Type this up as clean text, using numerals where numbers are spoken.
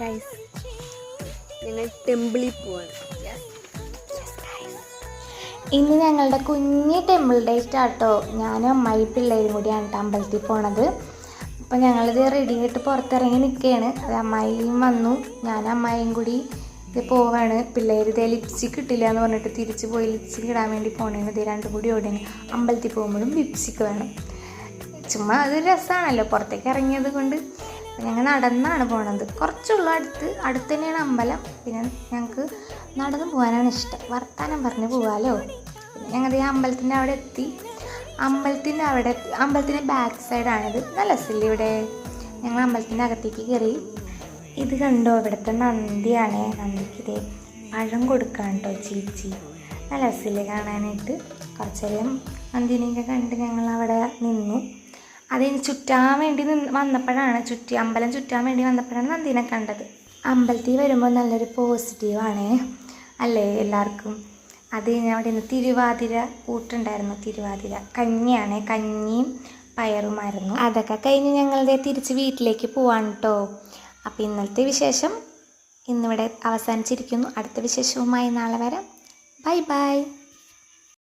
Guys, ഞങ്ങൾ ടെമ്പിളിൽ പോവാണ്. ഇന്ന് ഞങ്ങളുടെ കുഞ്ഞ് ടെമ്പിൾ ഡേറ്റ് ആട്ടോ. ഞാനും അമ്മായി പിള്ളേരും കൂടിയാണ് കേട്ടോ അമ്പലത്തിൽ പോണത്. അപ്പോൾ ഞങ്ങളിത് റെഡി ആയിട്ട് പുറത്തിറങ്ങി നിൽക്കുകയാണ്. അത് അമ്മായിയും വന്നു, ഞാനും അമ്മായിയും കൂടി ഇത് പോവാണ്. പിള്ളേർ ഇതേ ലിപ്സ്റ്റിക് കിട്ടില്ല എന്ന് പറഞ്ഞിട്ട് തിരിച്ച് പോയി ലിപ്സ്റ്റിക് ഇടാൻ വേണ്ടി പോകണേന്. ഇത് രണ്ടും കൂടി ഓടുകയാണ്. അമ്പലത്തിൽ പോകുമ്പോഴും ലിപ്സ്റ്റിക് വേണം. ചുമ്മാ അത് രസമാണല്ലോ പുറത്തേക്ക് ഇറങ്ങിയത് കൊണ്ട്. ഞങ്ങൾ നടന്നാണ് പോണത്. കുറച്ചുള്ളൂ, അടുത്ത് തന്നെയാണ് അമ്പലം. പിന്നെ ഞങ്ങൾക്ക് നടന്നു പോകാനാണ് ഇഷ്ടം. വർത്താനം പറഞ്ഞ് പോകാമല്ലോ. പിന്നെ ഞങ്ങൾ ഈ അമ്പലത്തിൻ്റെ അവിടെ എത്തി. അമ്പലത്തിൻ്റെ ബാക്ക് സൈഡാണിത്. നല്ല രസമില്ല ഇവിടെ. ഞങ്ങൾ അമ്പലത്തിൻ്റെ അകത്തേക്ക് കയറി. ഇത് കണ്ടോ, ഇവിടുത്തെ നന്ദിയാണ്. നന്ദിക്കിതേ പഴം കൊടുക്കാൻ കേട്ടോ ചേച്ചി. നല്ല രസമില്ലേ കാണാനായിട്ട്. കുറച്ച് നേരം നന്ദിനെയൊക്കെ കണ്ട് ഞങ്ങൾ അവിടെ നിന്നു. അതിന് ചുറ്റാൻ വേണ്ടി വന്നപ്പോഴാണ് അമ്പലം ചുറ്റാൻ വേണ്ടി വന്നപ്പോഴാണ് നന്ദിനെ കണ്ടത്. അമ്പലത്തിൽ വരുമ്പോൾ നല്ലൊരു പോസിറ്റീവാണ് അല്ലേ എല്ലാവർക്കും. അത് ഞാൻ അവിടെ നിന്ന് തിരുവാതിര കൂട്ടുണ്ടായിരുന്നു. തിരുവാതിര കഞ്ഞിയാണ്, കഞ്ഞിയും പയറുമായിരുന്നു. അതൊക്കെ കഴിഞ്ഞ് ഞങ്ങളുടെ തിരിച്ച് വീട്ടിലേക്ക് പോവാണ് കേട്ടോ. അപ്പോൾ ഇന്നലത്തെ വിശേഷം ഇന്നിവിടെ അവസാനിച്ചിരിക്കുന്നു. അടുത്ത വിശേഷവുമായി നാളെ വരാം. Bye bye.